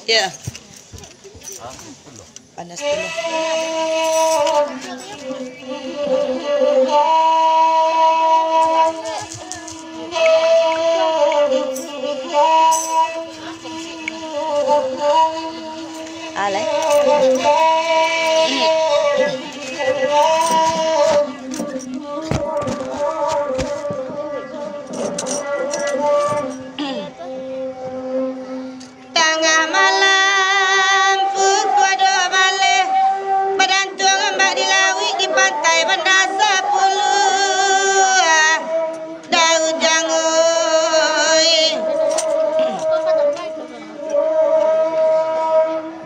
Ya. Panas dulu. Ale. Tengah malam pukul 2 balik berdantung mbak di lawi di pantai Bandar 10 daun jangoy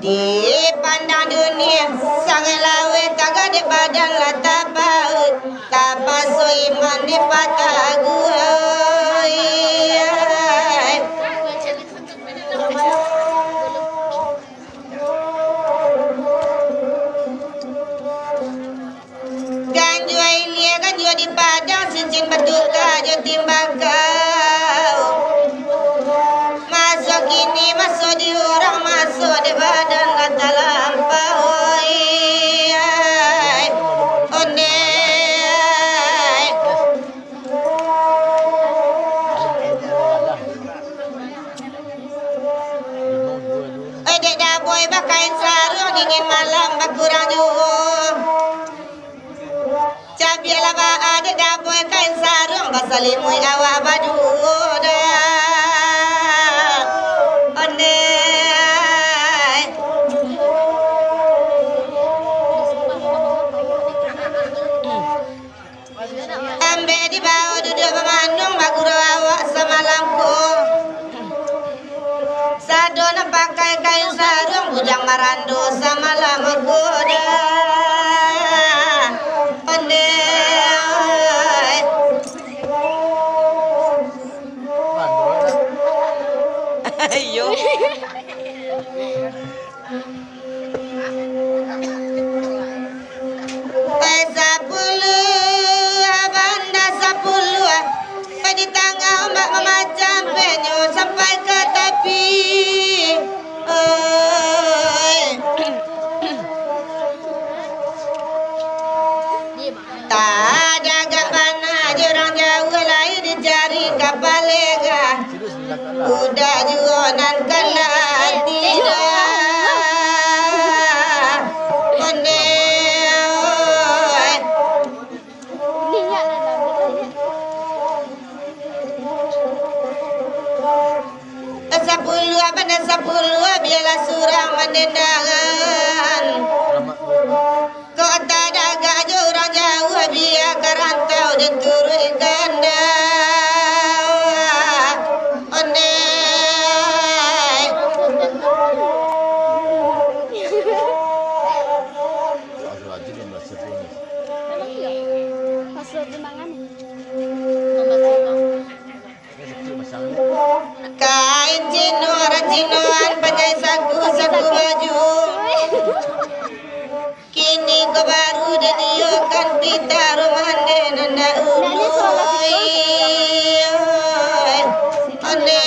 di pandang dunia sangat lawi tangga di badan lata baut tak pasuk iman di patah gua. Ganjua di padang cincin berduka jo timbang kau. Masuk kini masuk di orang masuk di badan kata lampaui. Onde dek dah boy bakain sarung dingin malam bakurang juo. Cabialah ba ada dapoy kain sarung basalimui awak baju dah. Onde ambe di bawah duduk memandung baguro awak semalamku. Sadona pakai kain sarung bujang marando semalam aku dah. Ayo. Bandar 10 di tengah ombak memacam penyu sampai ke tepi. Tak jaga mana jurang jauh lain dicari kapal lega. Udah jualan kalah tidak. Sepuluh biarlah surang mendendangan. Kau tak daga jurang jauh biar kerantau diturun ganda. Kain cinuan pakai saku baju. Kini kau baru diniukan pita rumah nenda ului. Onde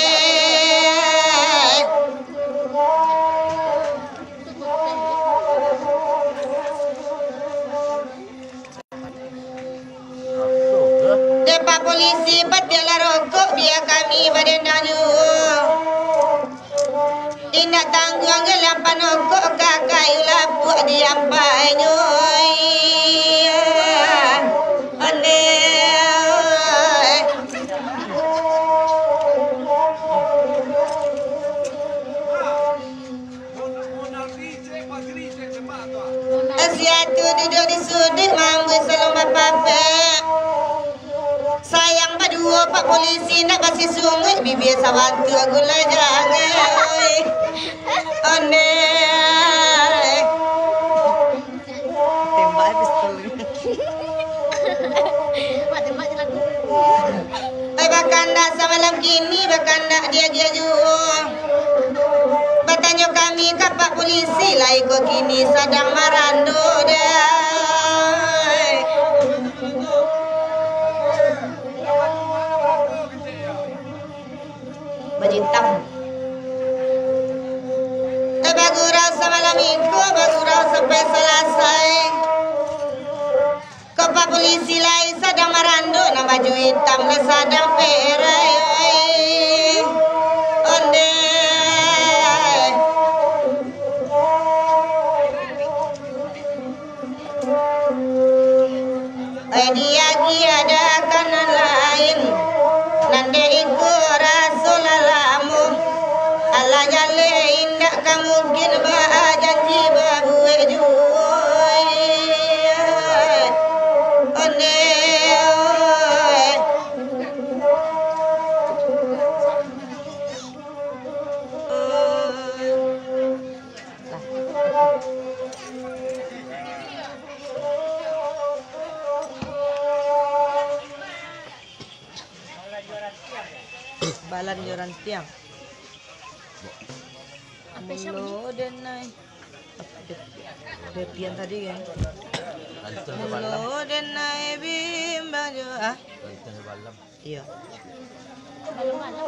Depak polisi batialah rokok biar kami berdendang. Indak tangguang gelapan okok kakak ulah buat diampai nyoy. Onde Asiatu duduk di sudut mampu selama papek. Sayang berdua pak polisi nak kasih sungai bibir sawantu gula jangan. Onde tembak pistol. Tembak je lagu. Bakanda semalam kini bakanda dia jual. Bertanya kami kapak polisi lah ikut kini sedang marando dah. Bajintang. semalam minggu bersurau sampai selesai. Kepak polisi lain sedang merandu nama baju hitam le sedang perai. Onde dia ada kanan lain nande iku rasulalamu Allah jale indak kamu mungkin ba janji babuwe juy onde balan joran tiang mulu denai depian tadi kan mulu denai bimbang jo iya malam-malam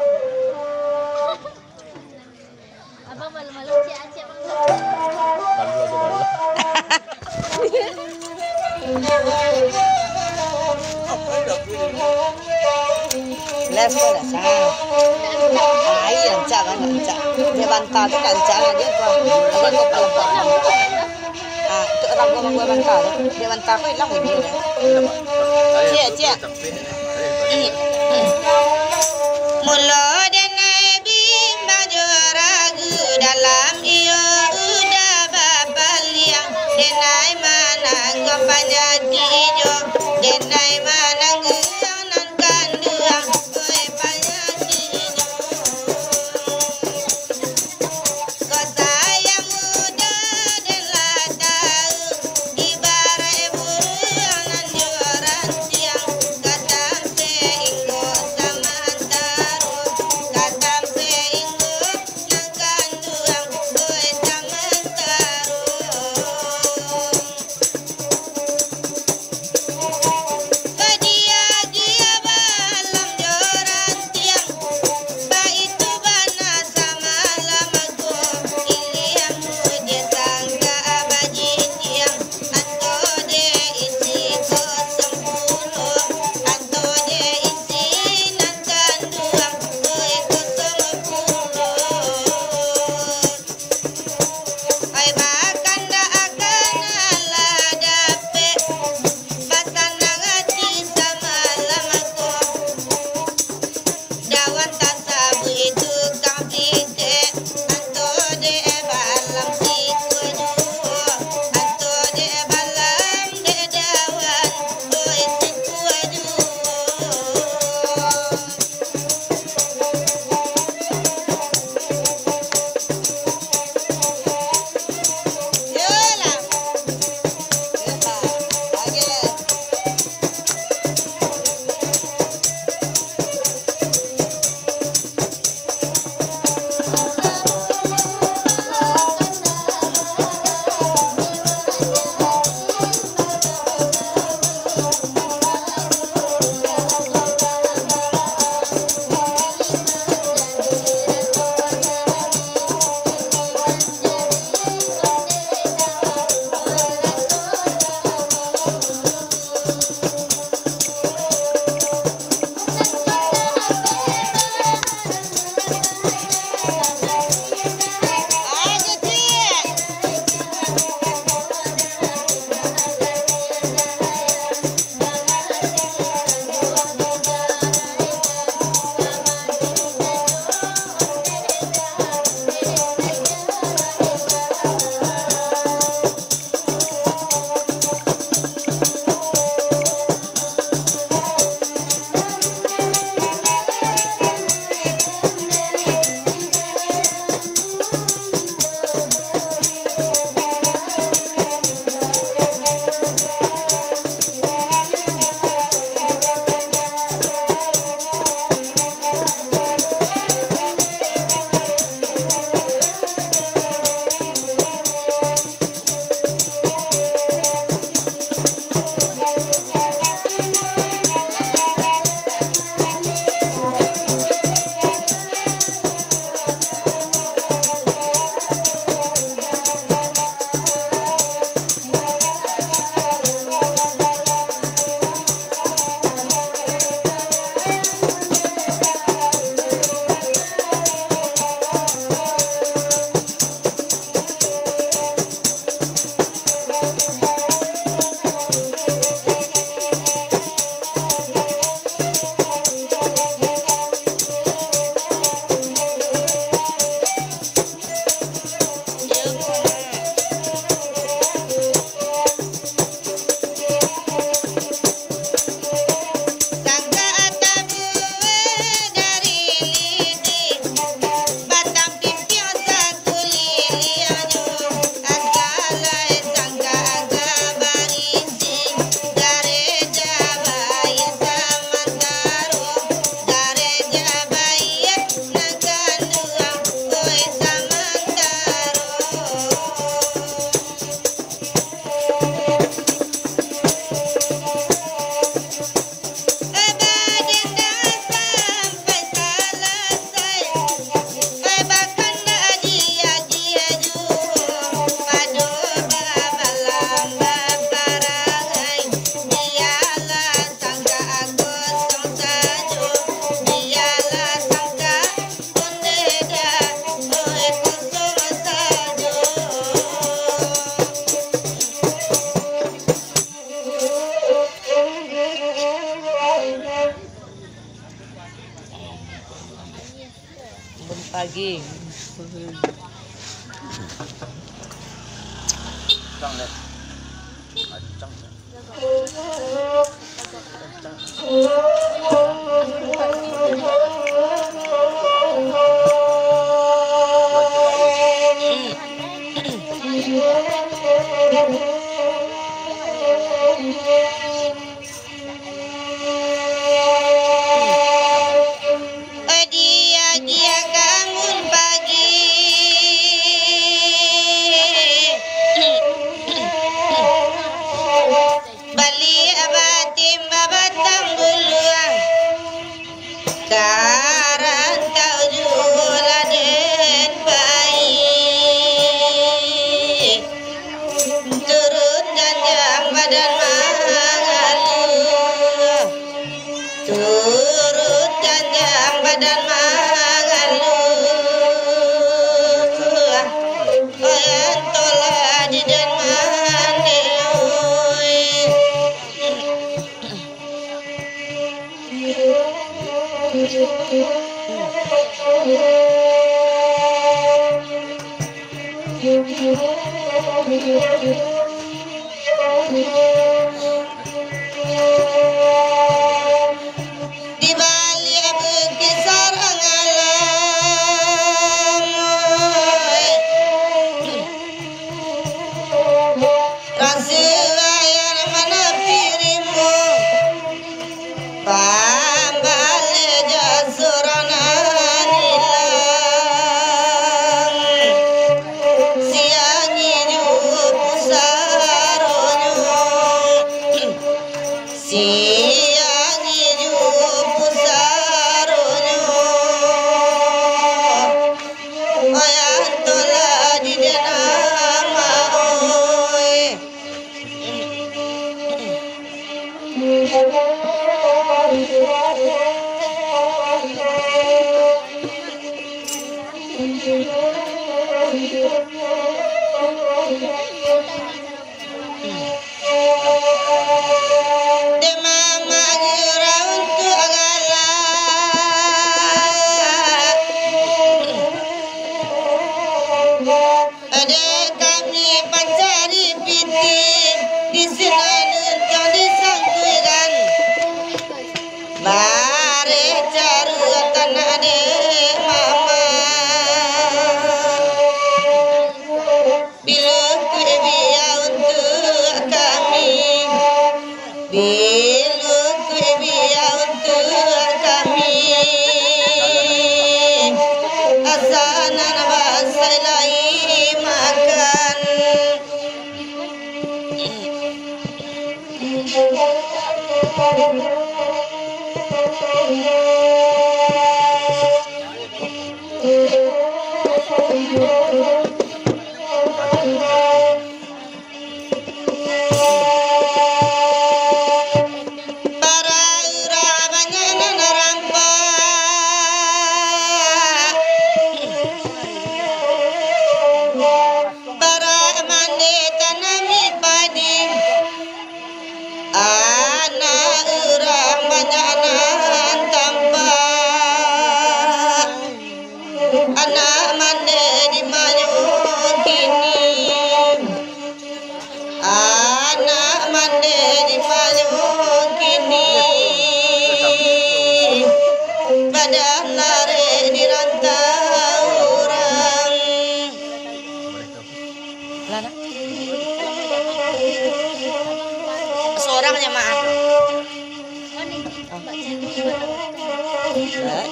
abang malam-malam cik abang level dah sah. Ai yang jangan jangan. Dia bantah tu kan jangan dia tu. Abang kau pelepah. Tu orang gua bantah tu. Dia bantah kau hilang ini. Cik. Mula dan nabi baju ragu dalam iyo udah babaliang. Denai mana gua panjangkijo. Denai mana gua nan kanduang. But daging. Cang deh. Cang. Dia bangun pagi, bali abatim babatang buluang, karang kau juladen baik, turut janjang badan mangalu, turut janjang badan mangalu, oyan tola di den mande oi. Di balik bukit sarang alam, rasulayar mana pirimu, pambale jasurana nilang, siangi jupu saronyo, siangi jupu saronyo, oyan tola di denama oi. De mama jura untuk agala, ade kami pancari piti di sini untuk disangkuikan, bare caru tanah de mama, bila ku biya untuk kami, bila ku biya untuk kami, asanan basai lai makan. Para urabanya narampak, para mande tanami padi, anak urang banyak tampak, anak mande di mayu kini, anak mande di mayu kini, badan lari di rantau orang. Lana? Seorang ya maaf.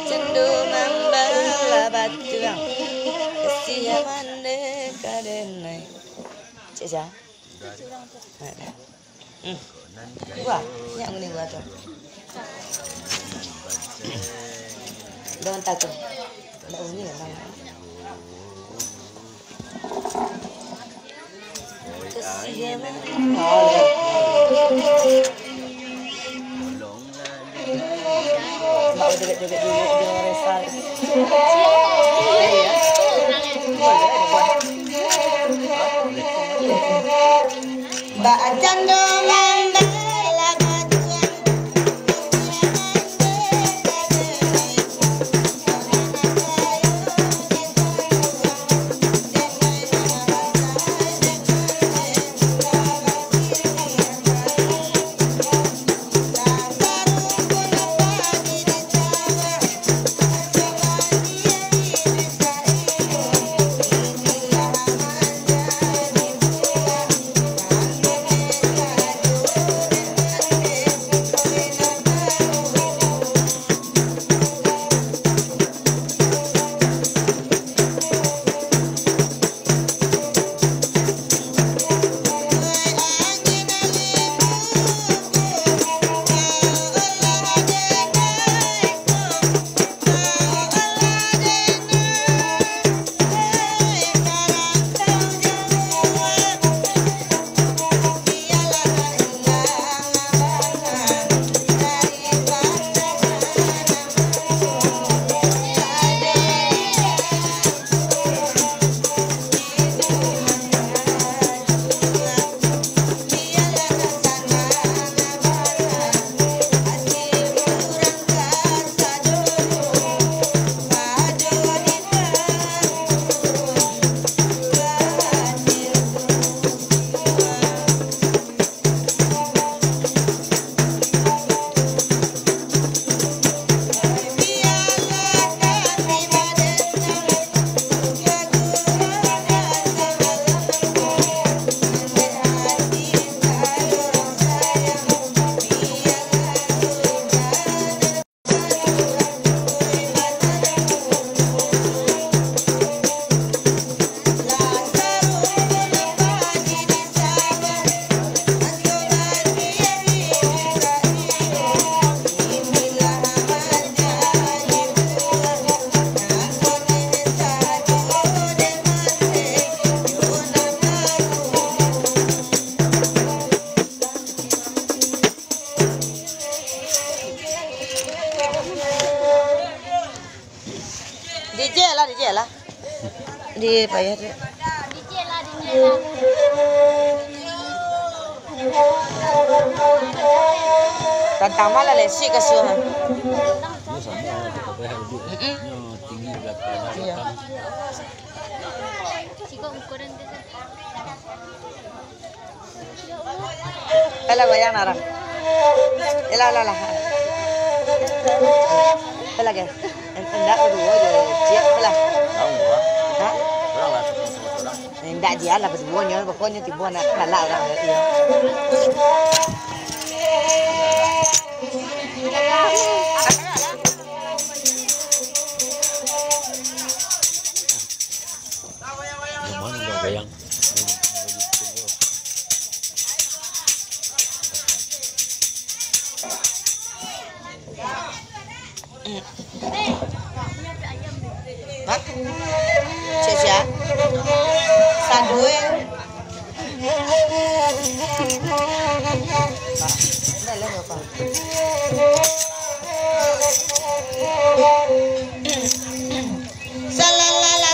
Cendu mambala batuang, kesiaman dekadenai. Cik Syah? Wah, yang ini buat tu. Jangan takut. Ada bunyi kan? Kesiaman. Mau joget-joget dulu di resal. Mbak Cando mambala batuang, kesiaman dekadenai. Di payah tu. Dicek lah, dicek lah. Tantang malah lesi ke suha. Ini sama kita bayar duduk. Tinggi belakang. Iya. Cikgu ukuran dia. Ela bayang narang. Ela. Ela ke? Endak berdua je. Siap lah. Tahu enggak? Ha? Orang lah orang. Endak dia lah berduanya. Pokoknya tiba nak kalah orang dia. Mana enggak bayang? Ha? Cia. Sadue. Dah lah apa? Salalala.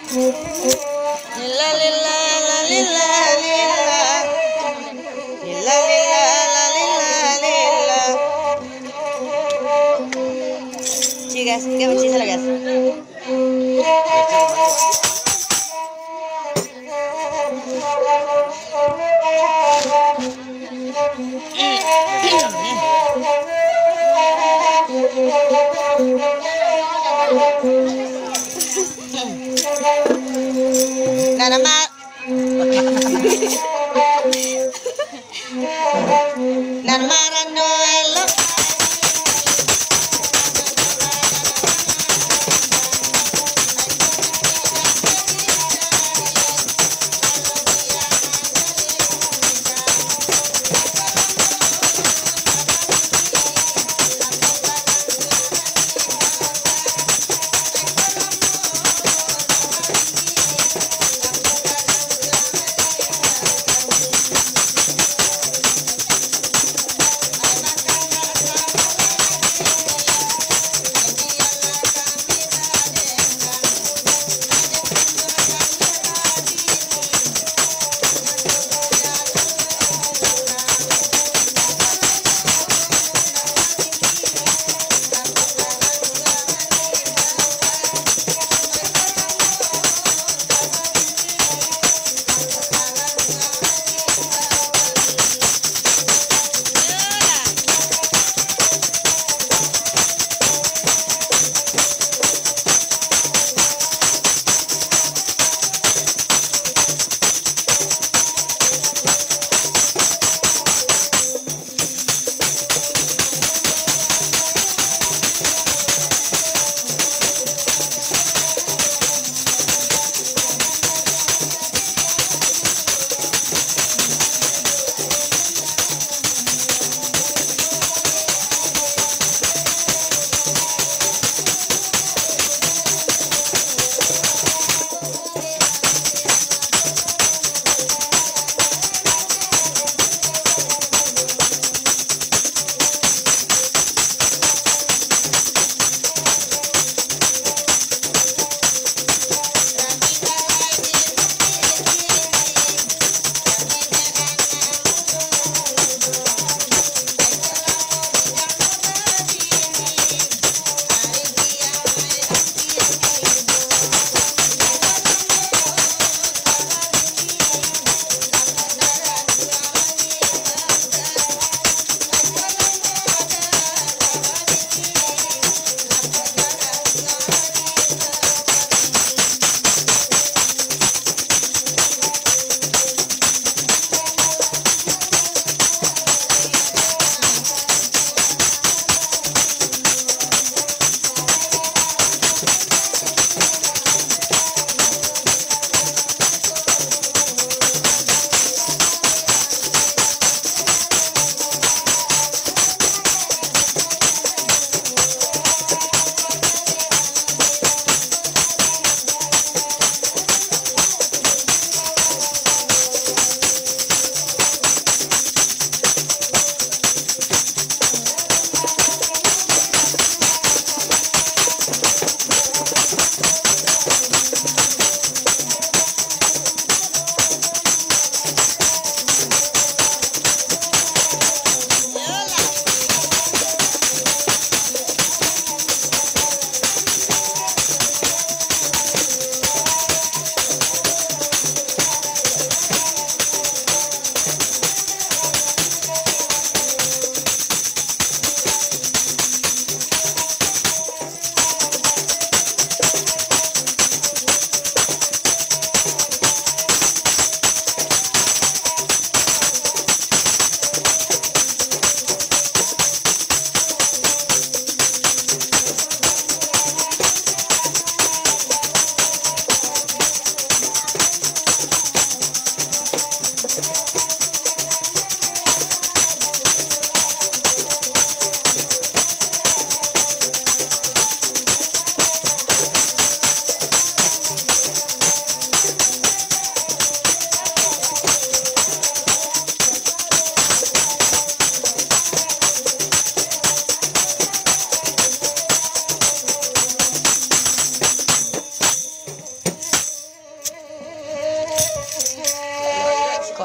Lila lila la lila lila. Lila lila la lila lila. Sí, guys, qué muchísimo, guys. Nana ma Nana marano elo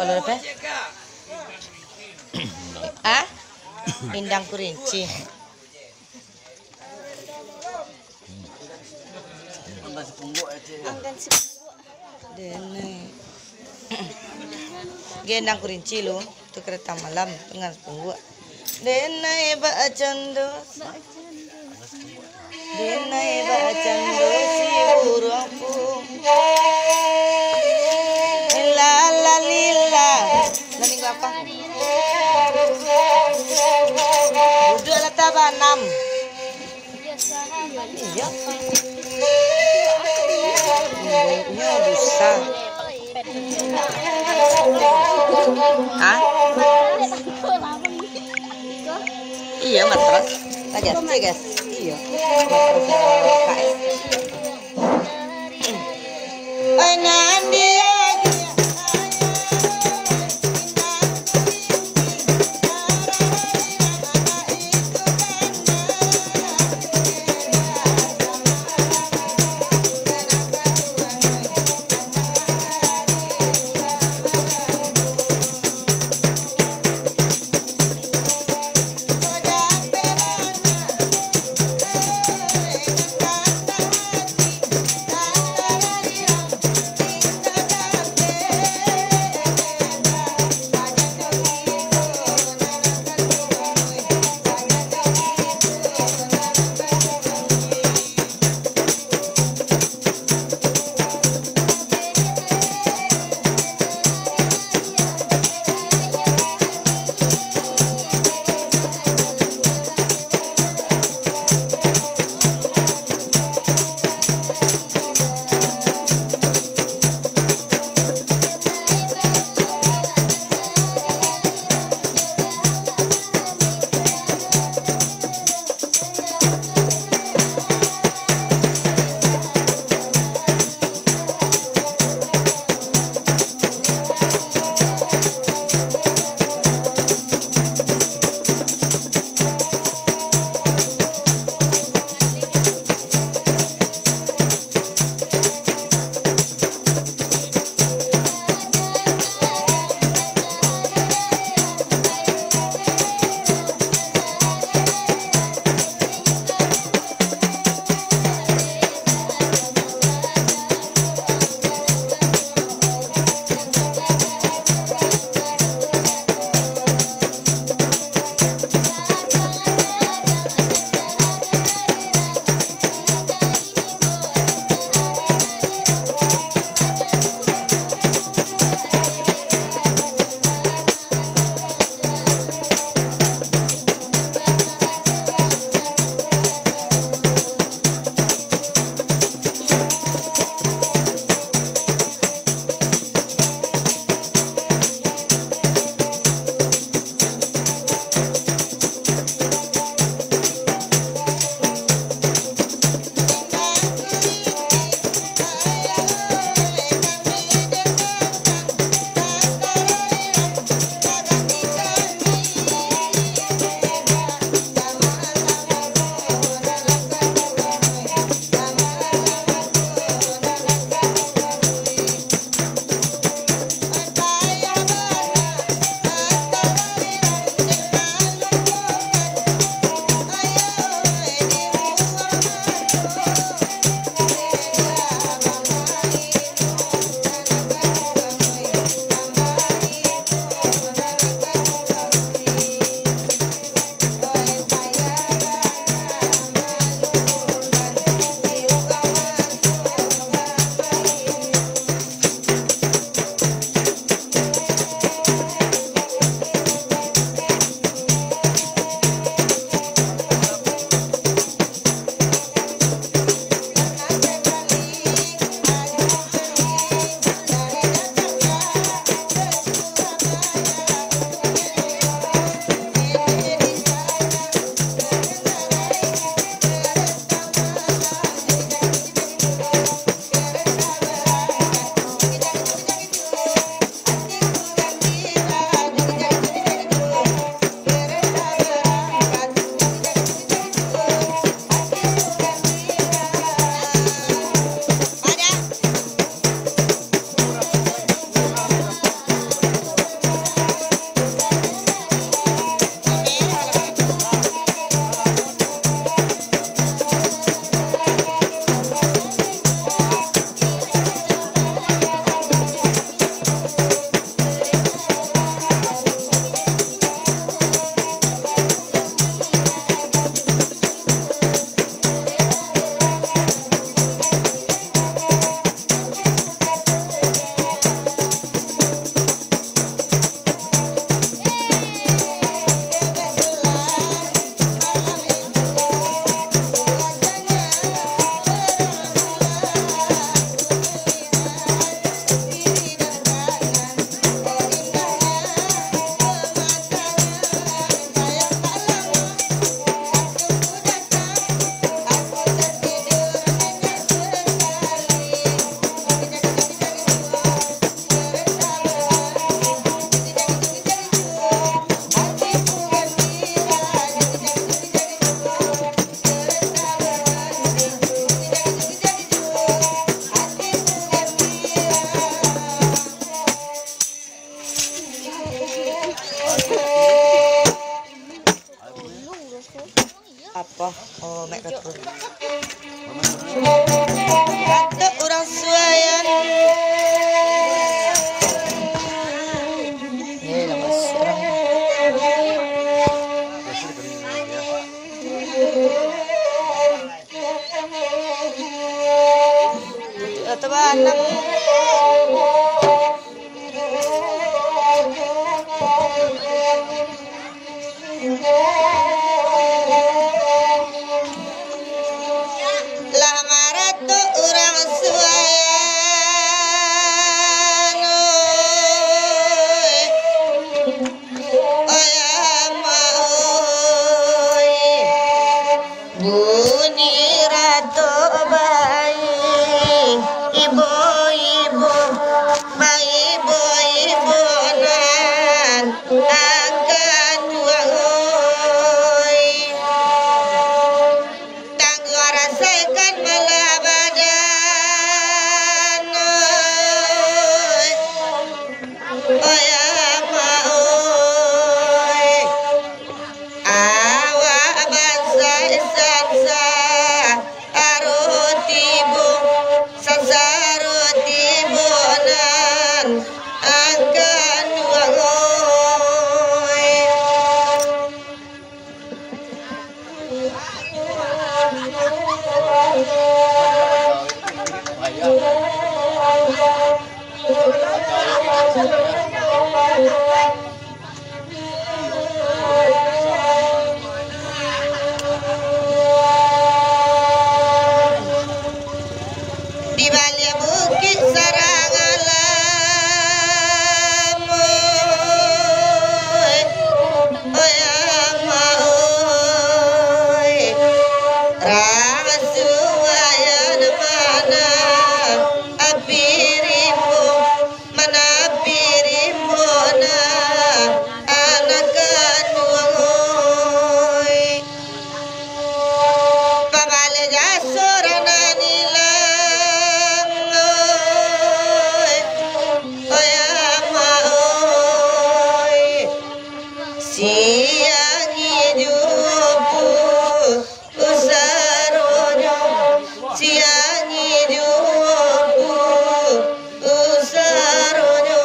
lo pe? Ah? Indang Kurinci. Angkan si Dene. Gendang Kurinci lo, itu kereta malam dengan punggu. Dene ba cando. Dene ba cando si burungku. La la lila. Nani apa? Duduk lah tabanam. Iya. Ini busa. Hah? Iya matras. Aja sih guys. Iya. Matras KS. Ay nandi. tebanang. Lah maratu urang suayan bunyi ratu bayi ibu-ibu bayi ibu-ibu nan angkat wahoi tangguh rasakan malah badan awak bangsa sansa arutibu sasarutibu nan akan wahoi di balik bukit sarang alam rasuayan mana apirimu mana apirimu na anakan wahoi pamale jasurana nilang siang hidupku usaronyo siang hidupku usaronyo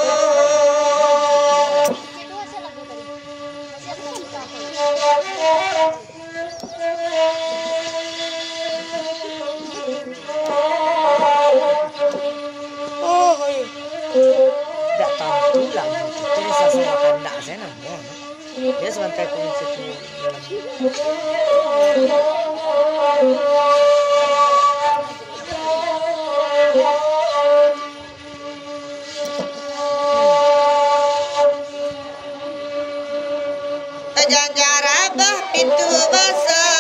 tidak tahu tulang jadi saya makan tidak saya nampak dia sampai kunci janjar abah pintu basah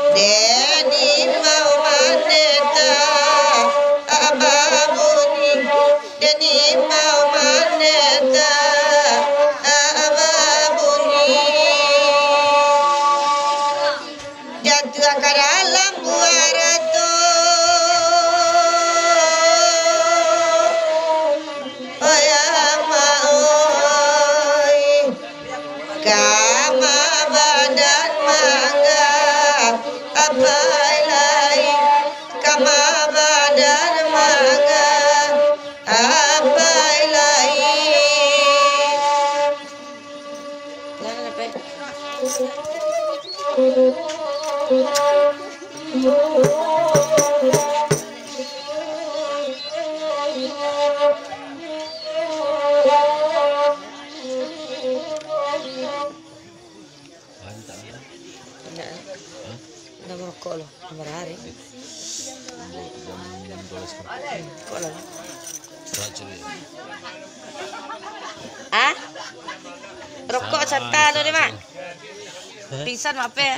Deni mau maneta ababuni Deni mau maneta ababuni jatuh ke dalam buarato kama badan mangga apailai kama badan mangga apailai Dah merokok loh, berapa hari? Kok lah? Ah? Rokok serta tu ni mak? Pingsan mak pe?